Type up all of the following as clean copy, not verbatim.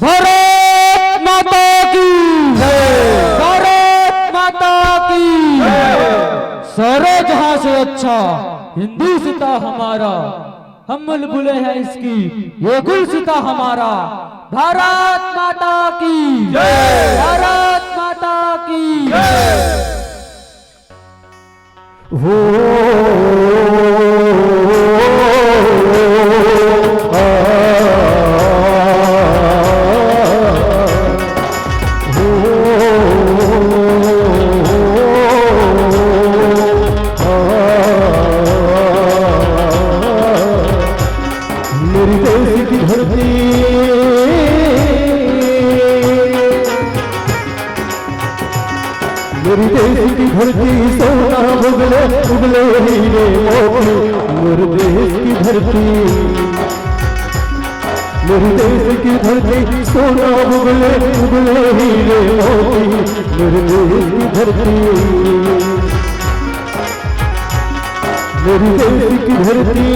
भारत माता की भारत माता की सारे जहां से अच्छा हिंदू सीता हमारा, हम बुलबुले हैं इसकी ये गुल सीता हमारा। भारत माता की भारत माता की हो मेरी देश की धरती, मेरी देश की धरती सोना उगले उगले हीरे मोती। मेरे देश की धरती, मेरी देश की धरती सोना उगले उगले हीरे मोती। मेरे देश की धरती, मेरी देश की धरती,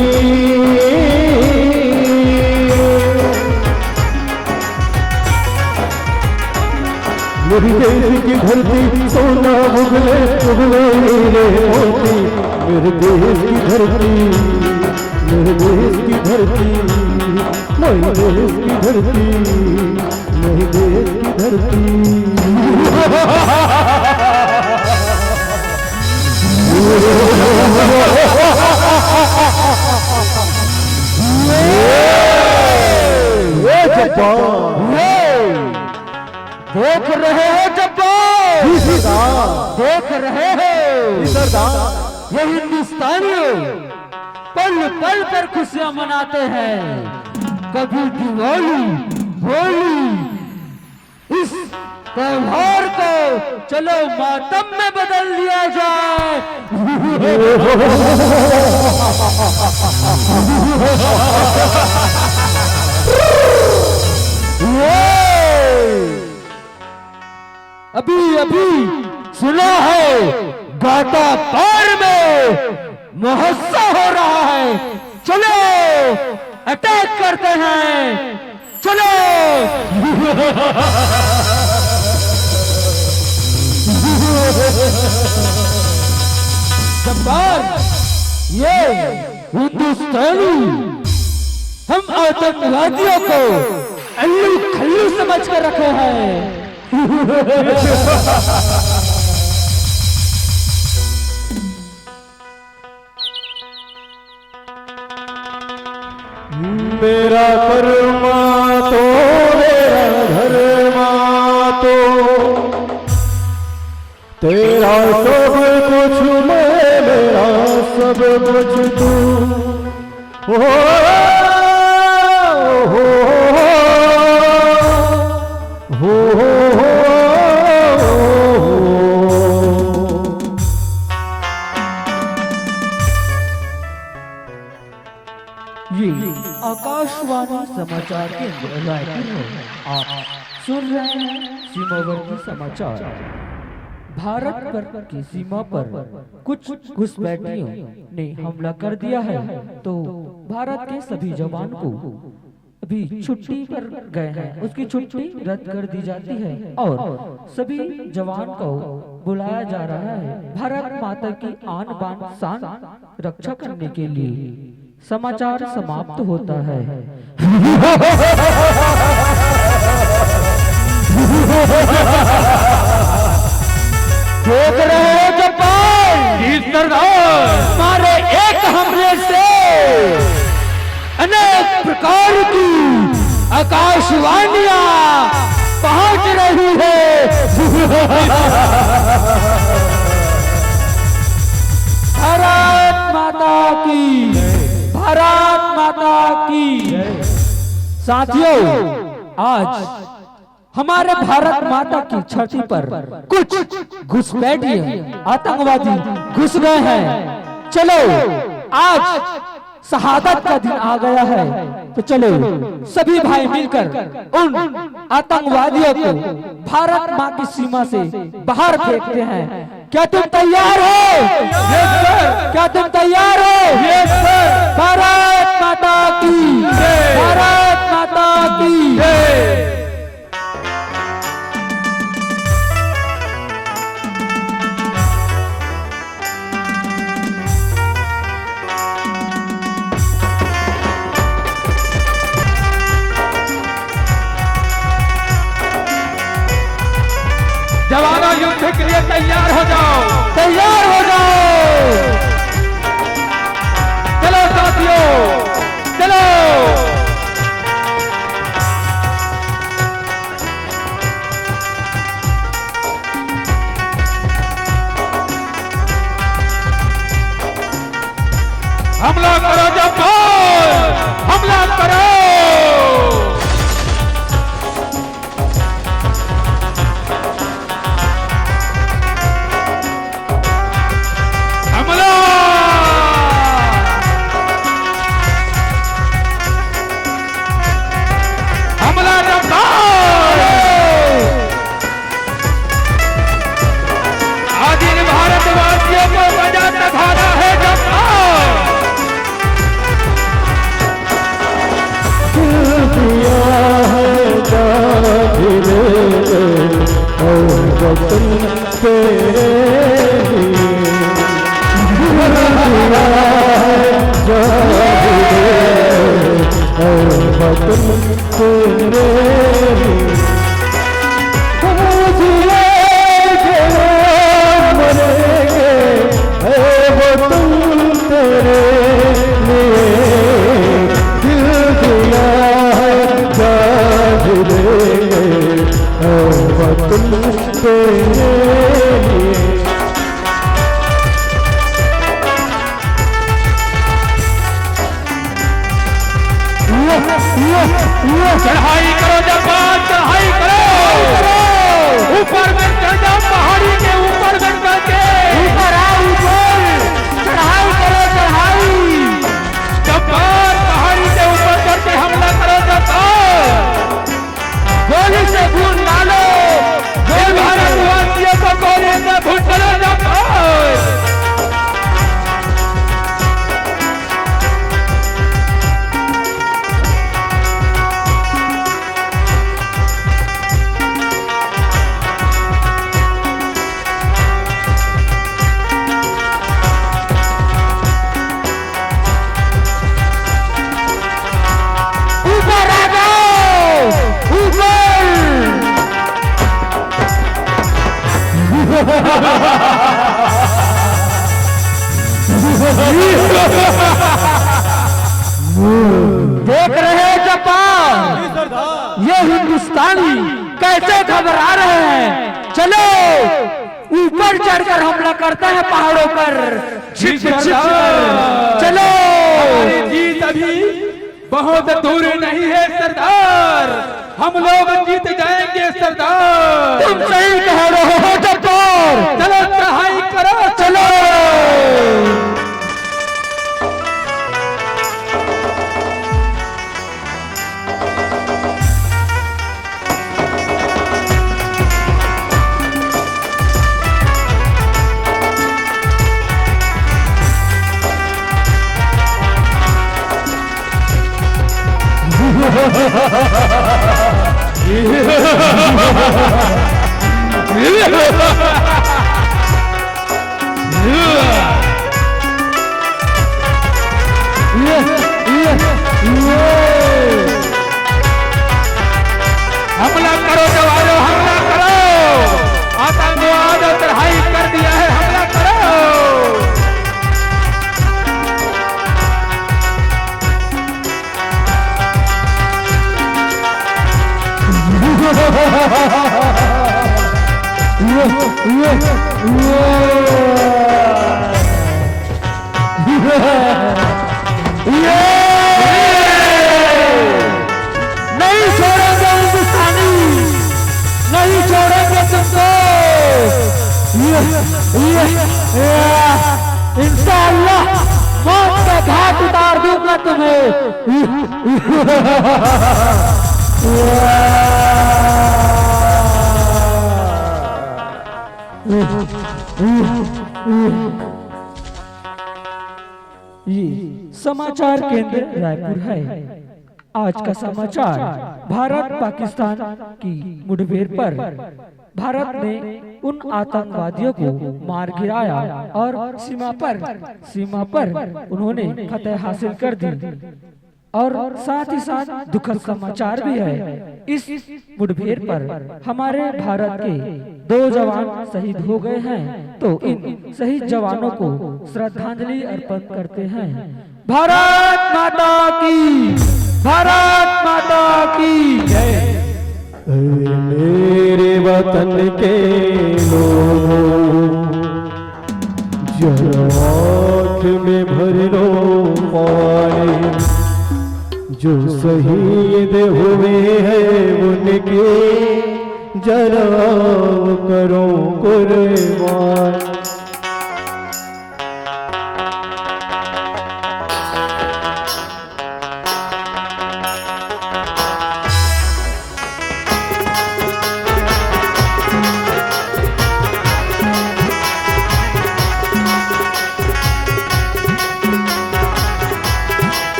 मेरी देश की धरती सोना उगले उगले हीरे मोती। मेरे देश की धरती, मेरे देश की धरती, मेरे देश की धरती, मेरे देश की धरती। देख रहे हो जब्बार, देख रहे हो ये हिंदुस्तानी पल पल पर खुशियां मनाते हैं। कभी दिवाली होली, इस त्योहार को चलो मातम में बदल दिया जाए। अभी अभी सुना है गाता पार में महोत्सव हो रहा है, चलो अटैक करते हैं, चलो। जब्बार ये हिंदुस्तानी हम आतंकवादियों को अल्लू खल्लू समझ कर रखे हैं। मेरा कर्मा तो मेरा धर्मा तो तेरा सब कुछ मैं, मेरा सब कुछ तू। ये आकाशवाणी समाचार केंद्र रायपुर है। आप सुन रहे हैं सीमावर्ती समाचार। भारत पर की सीमा पर कुछ घुसपैठियों ने हमला कर दिया है, तो भारत के सभी जवान को अभी छुट्टी पर गए हैं, उसकी छुट्टी रद्द कर दी जाती है और सभी जवान को बुलाया जा रहा है भारत माता की आन बान शान रक्षा करने के लिए। समाचार समाप्त होता है। देख रहे हो जापान, हमारे एक हमले से अनेक प्रकार की आकाशवाणियां पहुंच रही है। भारत माता की, भारत माता की। साथियों, आज हमारे भारत माता की छठी पर कुछ घुसपैठिए आतंकवादी घुस गए हैं। चलो आज शहादत का दिन आ गया है, तो चलो सभी भाई मिलकर उन आतंकवादियों को भारत माँ की सीमा से बाहर फेंकते हैं। क्या तुम तैयार हो? Yes sir. क्या तुम तैयार हो? Yes sir. भारत माता की जय। भारत माता की जय। जवानों युद्ध के लिए तैयार हो जाओ, तैयार हो जाओ। चलो साथियों, चलो। हमला करो जापान, हमला करो। चढ़ाई करो जापान, चढ़ाई करो, ऊपर में चढ़ जाओ, पहाड़ी के ऊपर में चढ़ के ऊपर आओ, ऊपर चढ़ाई करो, चढ़ाई। जापान पहाड़ी के ऊपर चढ़ के हमला करो जापान, गोली से भून डालो, भारतवासियों को गोली से भून डालो जापान। देख रहे हैं जापान, ये हिंदुस्तानी कैसे घबरा रहे हैं। चलो ऊपर चढ़कर हमला करते हैं पहाड़ों पर। चलो, हमारी जीत अभी बहुत दूर नहीं है सरदार, हम लोग जीत जाएंगे सरदार। तुम सही कह रहे हो जापान। चलो चढ़ाई करो, चलो। हमला करो जवानों, हमला करो, आतंकवाद चढ़ाई कर दिया है, हमला करो। नहीं छोड़ेंगे हिंदुस्तानी, नहीं छोड़ेंगे तुमको। इंशाअल्लाह मौत के घाट उतार दूंगा तुम्हें। ये समाचार केंद्र रायपुर है। आज का समाचार, भारत पाकिस्तान की मुठभेड़ पर भारत ने उन आतंकवादियों को मार गिराया और सीमा पर उन्होंने फतह हासिल कर दी। और साथ ही साथ दुखद समाचार भी है, इस मुठभेड़ पर हमारे भारत के 2 जवान शहीद हो गए हैं। तो इन शहीद जवानों को श्रद्धांजलि अर्पण करते हैं। भारत माता की जय। मेरे वतन के लोगों, जरा आँख में भर लो पानी, जो शहीद हुए हैं उनके जरा करो कुर्बान।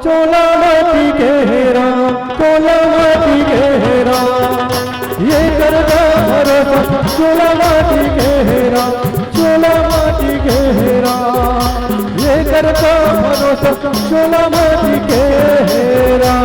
चोला माटी गहरा, चोला माटी गहरा, ये करता भरोसा। चोला माटी गहरा, चोला माटी गहरा, ये करता भरोसा। चोला माटी गहरा।